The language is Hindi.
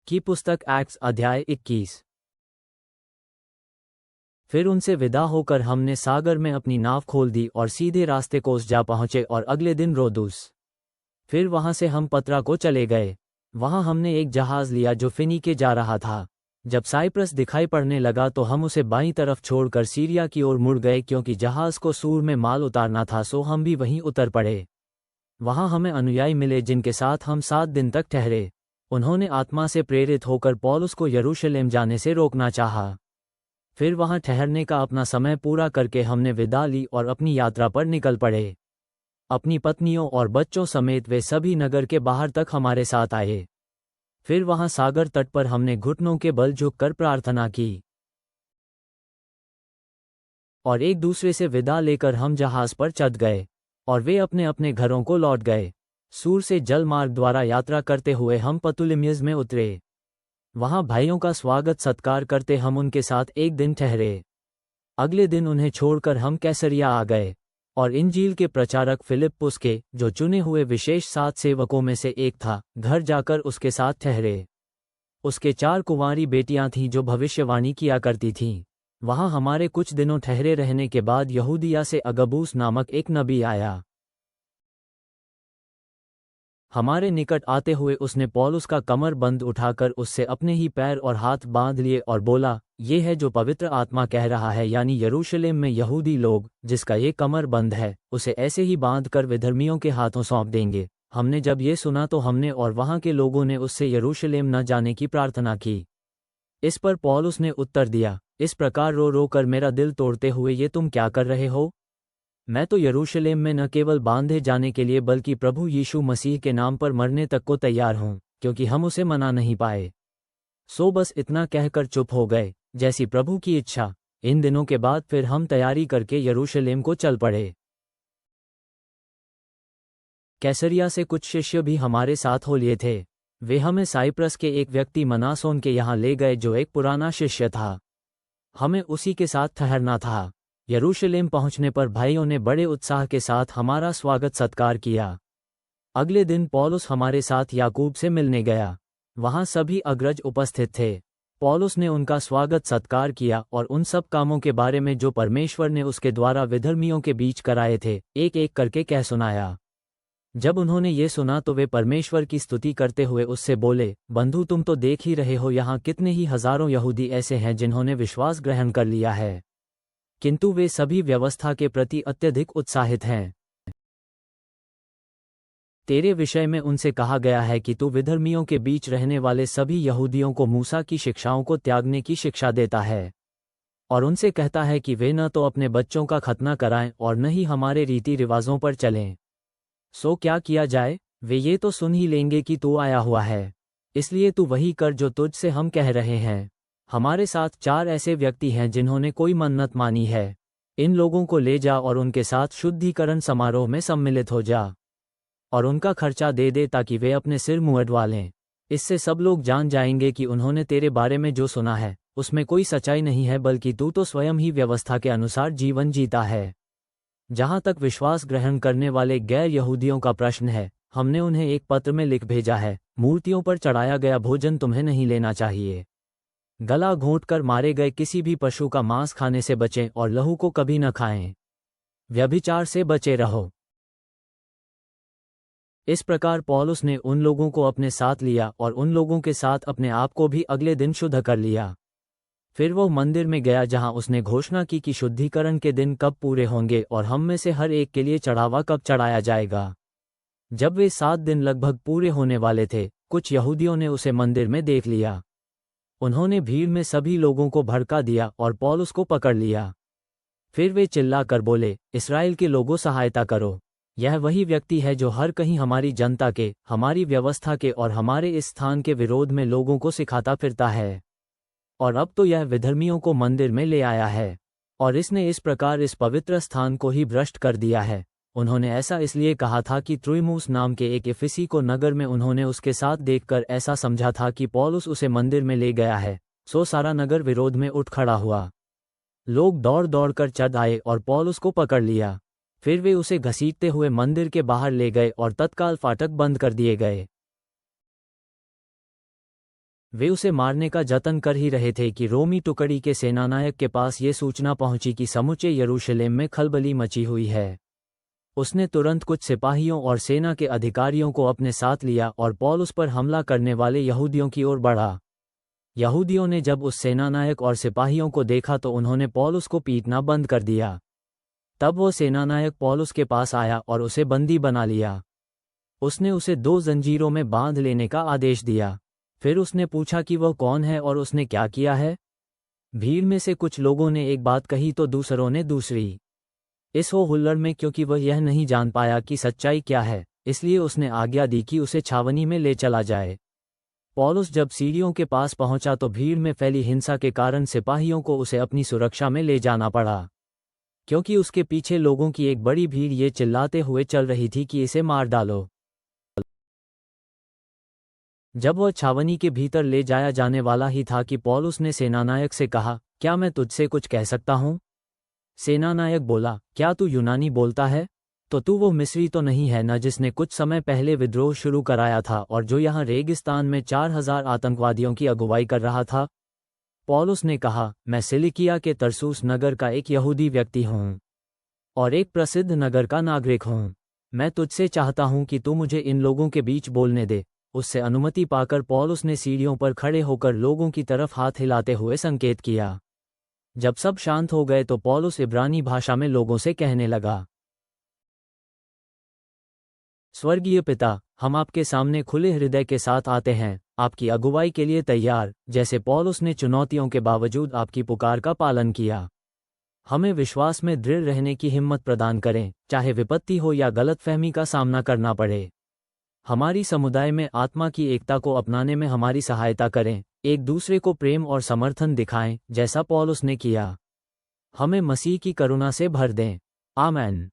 की पुस्तक एक्ट्स अध्याय 21। फिर उनसे विदा होकर हमने सागर में अपनी नाव खोल दी और सीधे रास्ते कोस जा पहुंचे और अगले दिन रोदूस। फिर वहां से हम पतरा को चले गए। वहां हमने एक जहाज लिया जो फिनीके जा रहा था। जब साइप्रस दिखाई पड़ने लगा तो हम उसे बाईं तरफ छोड़कर सीरिया की ओर मुड़ गए, क्योंकि जहाज को सूर में माल उतारना था, सो हम भी वहीं उतर पड़े। वहां हमें अनुयायी मिले जिनके साथ हम 7 दिन तक ठहरे। उन्होंने आत्मा से प्रेरित होकर पौलुस को यरूशलेम जाने से रोकना चाहा। फिर वहां ठहरने का अपना समय पूरा करके हमने विदा ली और अपनी यात्रा पर निकल पड़े। अपनी पत्नियों और बच्चों समेत वे सभी नगर के बाहर तक हमारे साथ आए। फिर वहां सागर तट पर हमने घुटनों के बल झुककर प्रार्थना की और एक दूसरे से विदा लेकर हम जहाज पर चढ़ गए और वे अपने अपने घरों को लौट गए। सूर से जल मार्ग द्वारा यात्रा करते हुए हम पतुलिमयस में उतरे। वहां भाइयों का स्वागत सत्कार करते हम उनके साथ एक दिन ठहरे। अगले दिन उन्हें छोड़कर हम कैसरिया आ गए और इंजील के प्रचारक फिलिप्पुस के, जो चुने हुए विशेष 7 सेवकों में से एक था, घर जाकर उसके साथ ठहरे। उसके 4 कुंवारी बेटियां थीं जो भविष्यवाणी किया करती थीं। वहां हमारे कुछ दिनों ठहरे रहने के बाद यहूदिया से अगबूस नामक एक नबी आया। हमारे निकट आते हुए उसने पौलुस का कमर बंद उठाकर उससे अपने ही पैर और हाथ बांध लिए और बोला, ये है जो पवित्र आत्मा कह रहा है, यानी यरूशलेम में यहूदी लोग, जिसका ये कमर बंद है, उसे ऐसे ही बांधकर विधर्मियों के हाथों सौंप देंगे। हमने जब ये सुना तो हमने और वहां के लोगों ने उससे यरूशलेम न जाने की प्रार्थना की। इस पर पौलुस ने उत्तर दिया, इस प्रकार रो रो कर मेरा दिल तोड़ते हुए ये तुम क्या कर रहे हो? मैं तो यरूशलेम में न केवल बांधे जाने के लिए बल्कि प्रभु यीशु मसीह के नाम पर मरने तक को तैयार हूं, क्योंकि हम उसे मना नहीं पाए। सो बस इतना कहकर चुप हो गए, जैसी प्रभु की इच्छा। इन दिनों के बाद फिर हम तैयारी करके यरूशलेम को चल पड़े। कैसरिया से कुछ शिष्य भी हमारे साथ हो लिए थे। वे हमें साइप्रस के एक व्यक्ति मनासोन के यहाँ ले गए, जो एक पुराना शिष्य था। हमें उसी के साथ ठहरना था। यरूशलेम पहुंचने पर भाइयों ने बड़े उत्साह के साथ हमारा स्वागत सत्कार किया। अगले दिन पौलुस हमारे साथ याकूब से मिलने गया। वहां सभी अग्रज उपस्थित थे। पौलुस ने उनका स्वागत सत्कार किया और उन सब कामों के बारे में जो परमेश्वर ने उसके द्वारा विधर्मियों के बीच कराए थे, एक एक करके कह सुनाया। जब उन्होंने ये सुना तो वे परमेश्वर की स्तुति करते हुए उससे बोले, बंधु, तुम तो देख ही रहे हो यहाँ कितने ही हजारों यहूदी ऐसे हैं जिन्होंने विश्वास ग्रहण कर लिया है, किंतु वे सभी व्यवस्था के प्रति अत्यधिक उत्साहित हैं। तेरे विषय में उनसे कहा गया है कि तू विधर्मियों के बीच रहने वाले सभी यहूदियों को मूसा की शिक्षाओं को त्यागने की शिक्षा देता है और उनसे कहता है कि वे न तो अपने बच्चों का खतना कराएं और न ही हमारे रीति रिवाजों पर चलें। सो क्या किया जाए? वे ये तो सुन ही लेंगे कि तू आया हुआ है, इसलिए तू वही कर जो तुझ से हम कह रहे हैं। हमारे साथ 4 ऐसे व्यक्ति हैं जिन्होंने कोई मन्नत मानी है। इन लोगों को ले जा और उनके साथ शुद्धिकरण समारोह में सम्मिलित हो जा और उनका खर्चा दे दे, ताकि वे अपने सिर मुंहड़वा लें। इससे सब लोग जान जाएंगे कि उन्होंने तेरे बारे में जो सुना है उसमें कोई सच्चाई नहीं है, बल्कि तू तो स्वयं ही व्यवस्था के अनुसार जीवन जीता है। जहां तक विश्वास ग्रहण करने वाले गैर यहूदियों का प्रश्न है, हमने उन्हें एक पत्र में लिख भेजा है, मूर्तियों पर चढ़ाया गया भोजन तुम्हें नहीं लेना चाहिए। गला घोंटकर मारे गए किसी भी पशु का मांस खाने से बचें और लहू को कभी न खाएं। व्यभिचार से बचे रहो। इस प्रकार पौलुस ने उन लोगों को अपने साथ लिया और उन लोगों के साथ अपने आप को भी अगले दिन शुद्ध कर लिया। फिर वो मंदिर में गया जहां उसने घोषणा की कि शुद्धिकरण के दिन कब पूरे होंगे और हम में से हर एक के लिए चढ़ावा कब चढ़ाया जाएगा। जब वे 7 दिन लगभग पूरे होने वाले थे, कुछ यहूदियों ने उसे मंदिर में देख लिया। उन्होंने भीड़ में सभी लोगों को भड़का दिया और पौलुस को पकड़ लिया। फिर वे चिल्लाकर बोले, इस्राएल के लोगों, सहायता करो। यह वही व्यक्ति है जो हर कहीं हमारी जनता के, हमारी व्यवस्था के और हमारे इस स्थान के विरोध में लोगों को सिखाता फिरता है। और अब तो यह विधर्मियों को मंदिर में ले आया है और इसने इस प्रकार इस पवित्र स्थान को ही भ्रष्ट कर दिया है। उन्होंने ऐसा इसलिए कहा था कि त्रुइमुस नाम के एक इफिसी को नगर में उन्होंने उसके साथ देखकर ऐसा समझा था कि पौलुस उसे मंदिर में ले गया है। सो सारा नगर विरोध में उठ खड़ा हुआ। लोग दौड़ दौड़ कर चढ़ आए और पौलुस को पकड़ लिया। फिर वे उसे घसीटते हुए मंदिर के बाहर ले गए और तत्काल फाटक बंद कर दिए गए। वे उसे मारने का जतन कर ही रहे थे कि रोमी टुकड़ी के सेनानायक के पास ये सूचना पहुंची कि समूचे यरूशलेम में खलबली मची हुई है। उसने तुरंत कुछ सिपाहियों और सेना के अधिकारियों को अपने साथ लिया और पौलुस पर हमला करने वाले यहूदियों की ओर बढ़ा। यहूदियों ने जब उस सेनानायक और सिपाहियों को देखा तो उन्होंने पौलुस को पीटना बंद कर दिया। तब वो सेनानायक पौलुस के पास आया और उसे बंदी बना लिया। उसने उसे 2 जंजीरों में बांध लेने का आदेश दिया। फिर उसने पूछा कि वह कौन है और उसने क्या किया है। भीड़ में से कुछ लोगों ने एक बात कही तो दूसरों ने दूसरी। इस हो हुल्लड़ में क्योंकि वह यह नहीं जान पाया कि सच्चाई क्या है, इसलिए उसने आज्ञा दी कि उसे छावनी में ले चला जाए। पौलुस जब सीढ़ियों के पास पहुंचा तो भीड़ में फैली हिंसा के कारण सिपाहियों को उसे अपनी सुरक्षा में ले जाना पड़ा, क्योंकि उसके पीछे लोगों की एक बड़ी भीड़ ये चिल्लाते हुए चल रही थी कि इसे मार डालो। जब वह छावनी के भीतर ले जाया जाने वाला ही था कि पौलुस ने सेनानायक से कहा, क्या मैं तुझसे कुछ कह सकता हूँ? सेनानायक बोला, क्या तू यूनानी बोलता है? तो तू वो मिस्री तो नहीं है न जिसने कुछ समय पहले विद्रोह शुरू कराया था और जो यहाँ रेगिस्तान में 4000 आतंकवादियों की अगुवाई कर रहा था? पौलुस ने कहा, मैं सिलिकिया के तरसूस नगर का एक यहूदी व्यक्ति हूँ और एक प्रसिद्ध नगर का नागरिक हूँ। मैं तुझसे चाहता हूँ कि तू मुझे इन लोगों के बीच बोलने दे। उससे अनुमति पाकर पौलुस ने सीढ़ियों पर खड़े होकर लोगों की तरफ हाथ हिलाते हुए संकेत किया। जब सब शांत हो गए तो पौलुस इब्रानी भाषा में लोगों से कहने लगा, स्वर्गीय पिता, हम आपके सामने खुले हृदय के साथ आते हैं, आपकी अगुवाई के लिए तैयार, जैसे पौलुस ने चुनौतियों के बावजूद आपकी पुकार का पालन किया। हमें विश्वास में दृढ़ रहने की हिम्मत प्रदान करें, चाहे विपत्ति हो या गलतफहमी का सामना करना पड़े। हमारी समुदाय में आत्मा की एकता को अपनाने में हमारी सहायता करें, एक दूसरे को प्रेम और समर्थन दिखाएं, जैसा पौलुस ने किया। हमें मसीह की करुणा से भर दें। आमीन।